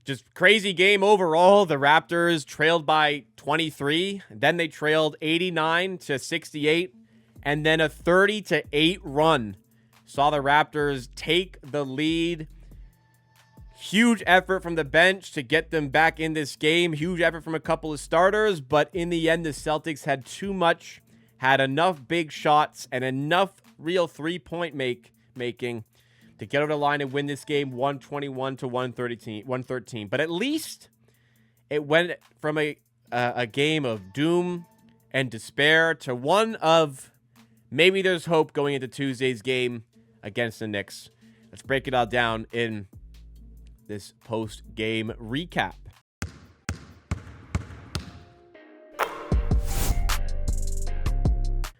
just crazy game overall. The Raptors trailed by 23. Then they trailed 89-68. And then a 30-8 run saw the Raptors take the lead. Huge effort from the bench to get them back in this game. Huge effort from a couple of starters. But in the end, the Celtics had too much, had enough big shots, and enough real three-point making to get over the line and win this game 121-113. But at least it went from a game of doom and despair to one of maybe there's hope going into Tuesday's game against the Knicks. Let's break it all down in this post-game recap.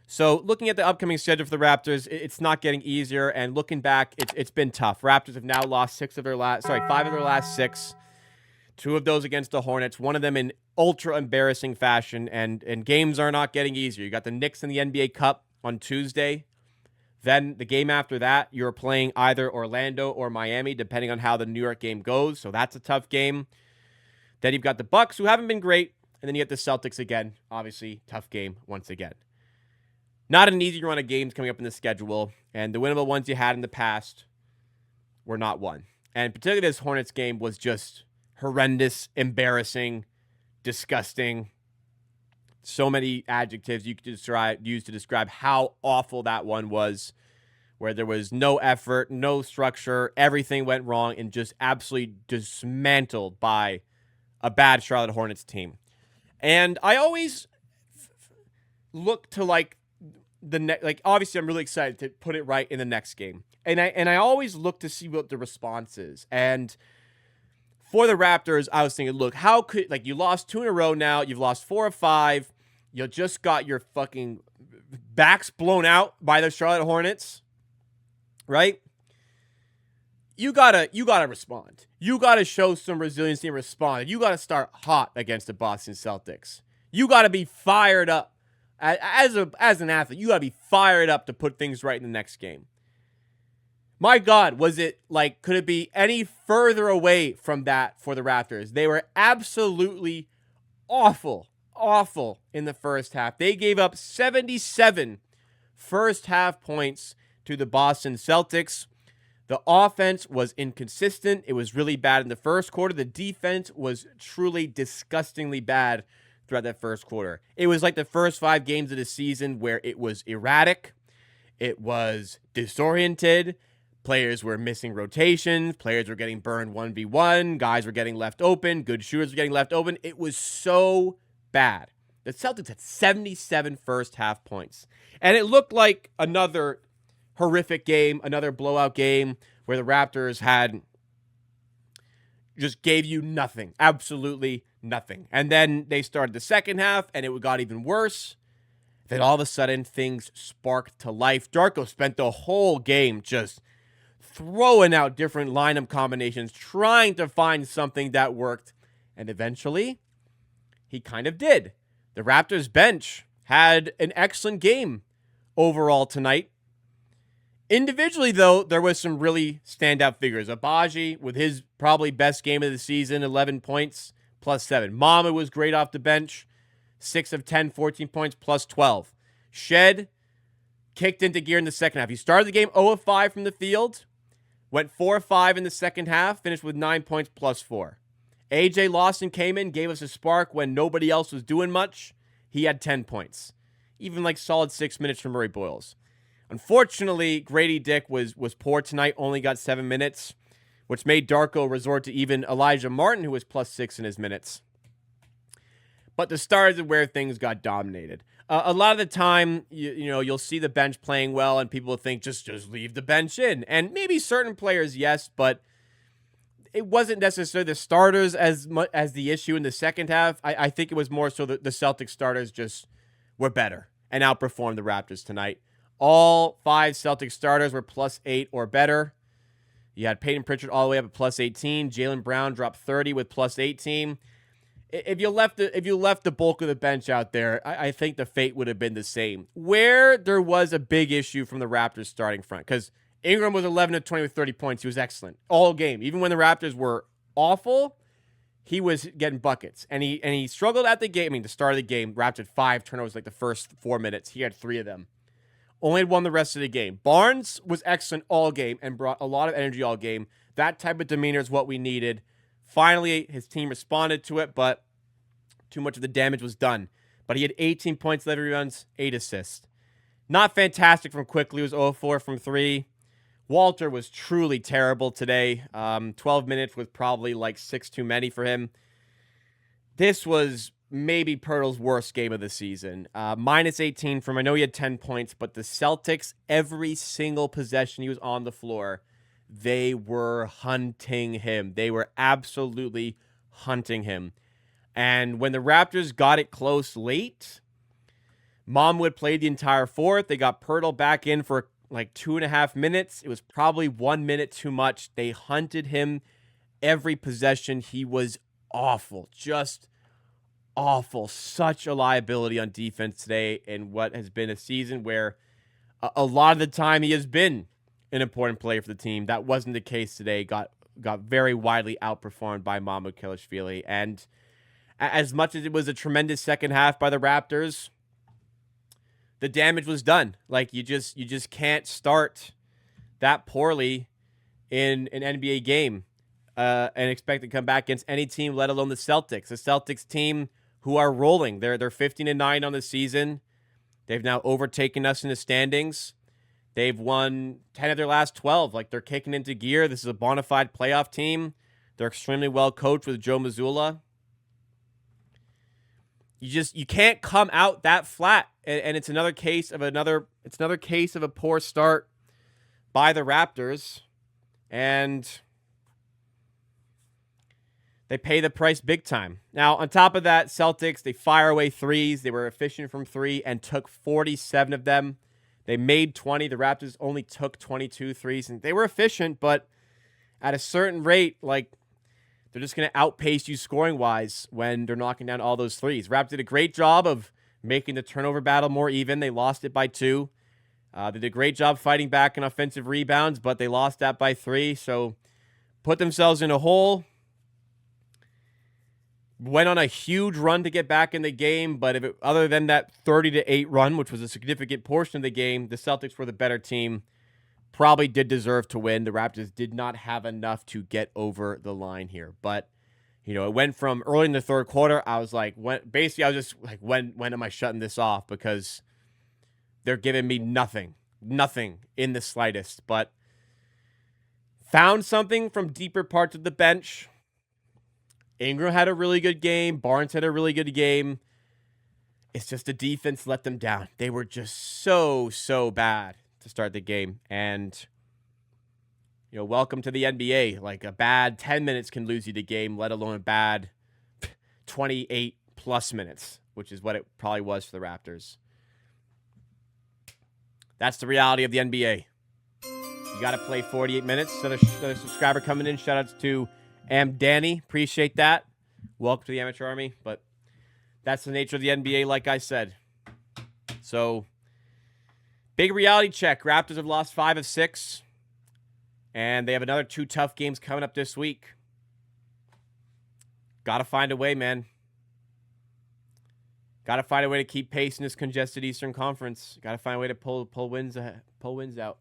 So looking at the upcoming schedule for the Raptors, it's not getting easier. And looking back, it's been tough. Raptors have now lost 5 of their last 6. 2 of those against the Hornets. One of them in ultra embarrassing fashion. And games are not getting easier. You got the Knicks in the NBA Cup on Tuesday. Then the game after that, you're playing either Orlando or Miami, depending on how the New York game goes. So that's a tough game. Then you've got the Bucks, who haven't been great. And then you get the Celtics again. Obviously, tough game once again. Not an easy run of games coming up in the schedule. And the winnable ones you had in the past were not won. And particularly this Hornets game was just horrendous, embarrassing, disgusting. So many adjectives you could use to describe how awful that one was, where there was no effort, no structure, everything went wrong, and just absolutely dismantled by a bad Charlotte Hornets team. And I always look to obviously I'm really excited to put it right in the next game. And I always look to see what the response is. And for the Raptors, I was thinking, look, how could, you lost 2 in a row now, you've lost 4 of 5, you just got your fucking backs blown out by the Charlotte Hornets, right? You gotta respond. You gotta show some resiliency and respond. You gotta start hot against the Boston Celtics. You gotta be fired up. As an athlete, you gotta be fired up to put things right in the next game. My God, was it could it be any further away from that for the Raptors? They were absolutely awful in the first half. They gave up 77 first half points to the Boston Celtics. The offense was inconsistent. It was really bad in the first quarter. The defense was truly disgustingly bad throughout that first quarter. It was like the first 5 games of the season where it was erratic. It was disoriented. Players were missing rotations. Players were getting burned 1v1. Guys were getting left open. Good shooters were getting left open. It was so bad. The Celtics had 77 first half points. And it looked like another horrific game, another blowout game where the Raptors just gave you nothing. Absolutely nothing. And then they started the second half and it got even worse. Then all of a sudden things sparked to life. Darko spent the whole game just throwing out different lineup combinations, trying to find something that worked. And eventually, he kind of did. The Raptors bench had an excellent game overall tonight. Individually, though, there was some really standout figures. Abaji, with his probably best game of the season, 11 points, plus 7. Mama was great off the bench, 6 of 10, 14 points, plus 12. Shed kicked into gear in the second half. He started the game 0 of 5 from the field, went 4 of 5 in the second half, finished with 9 points, plus 4. AJ Lawson came in, gave us a spark when nobody else was doing much. He had 10 points. Even solid 6 minutes from Murray Boyles. Unfortunately, Grady Dick was poor tonight, only got 7 minutes, which made Darko resort to even Elijah Martin, who was plus 6 in his minutes. But the starters are where things got dominated. A lot of the time, you'll see the bench playing well, and people will think, just leave the bench in. And maybe certain players, yes, but it wasn't necessarily the starters as much as the issue in the second half. I think it was more so that the Celtics starters just were better and outperformed the Raptors tonight. All 5 Celtics starters were plus 8 or better. You had Peyton Pritchard all the way up at plus 18. Jaylen Brown dropped 30 with plus 18. If you left the bulk of the bench out there, I think the fate would have been the same. Where there was a big issue from the Raptors starting front, because Ingram was 11 of 20 with 30 points. He was excellent all game. Even when the Raptors were awful, he was getting buckets. And he struggled at the game. I mean, the start of the game, Raptors had 5 turnovers like the first 4 minutes. He had 3 of them. Only won the rest of the game. Barnes was excellent all game and brought a lot of energy all game. That type of demeanor is what we needed. Finally, his team responded to it, but too much of the damage was done. But he had 18 points, 11 rebounds, 8 assists. Not fantastic from Quickly. He was 0-4 from 3. Walter was truly terrible today. 12 minutes was probably like 6 too many for him. This was maybe Pirtle's worst game of the season. Minus 18 from, I know he had 10 points, but the Celtics, every single possession he was on the floor, they were hunting him. They were absolutely hunting him. And when the Raptors got it close late, Momwood played the entire fourth. They got Pirtle back in for like 2.5 minutes. It was probably 1 minute too much. They hunted him every possession. He was awful. Just awful. Such a liability on defense today in what has been a season where a lot of the time he has been an important player for the team. That wasn't the case today. Got very widely outperformed by Mahmoud Kelishvili. And as much as it was a tremendous second half by the Raptors, the damage was done. Like, you just can't start that poorly in an NBA game and expect to come back against any team, let alone the Celtics. The Celtics team who are rolling. They're 15-9 on the season. They've now overtaken us in the standings. They've won 10 of their last 12. Like, they're kicking into gear. This is a bona fide playoff team. They're extremely well coached with Joe Mazzulla. You can't come out that flat, and it's another case of a poor start by the Raptors, and they pay the price big time. Now, on top of that, Celtics, they fire away threes. They were efficient from 3 and took 47 of them. They made 20. The Raptors only took 22 threes, and they were efficient, but at a certain rate, like, they're just going to outpace you scoring-wise when they're knocking down all those threes. Raptors did a great job of making the turnover battle more even. They lost it by 2. They did a great job fighting back in offensive rebounds, but they lost that by 3. So put themselves in a hole. Went on a huge run to get back in the game, but other than that 30-8 run, which was a significant portion of the game, the Celtics were the better team. Probably did deserve to win. The Raptors did not have enough to get over the line here. But, it went from early in the third quarter, I was like, when am I shutting this off? Because they're giving me nothing in the slightest. But found something from deeper parts of the bench. Ingram had a really good game. Barnes had a really good game. It's just the defense let them down. They were just so bad to start the game. And, welcome to the NBA. Like, a bad 10 minutes can lose you the game, let alone a bad 28-plus minutes, which is what it probably was for the Raptors. That's the reality of the NBA. You got to play 48 minutes. Another subscriber coming in. Shout-outs to Danny. Appreciate that. Welcome to the Amateur Army. But that's the nature of the NBA, like I said. So, big reality check. Raptors have lost 5 of 6. And they have another 2 tough games coming up this week. Got to find a way, man. Got to find a way to keep pace in this congested Eastern Conference. Got to find a way to pull wins out.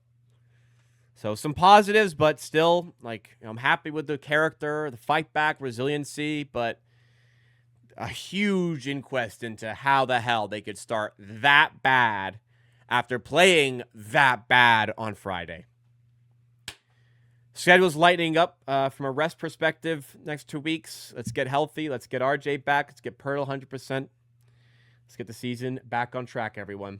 So some positives, but still, I'm happy with the character, the fight back, resiliency, but a huge inquest into how the hell they could start that bad after playing that bad on Friday. Schedule's lightening up from a rest perspective next 2 weeks. Let's get healthy. Let's get RJ back. Let's get Pirtle 100%. Let's get the season back on track, everyone.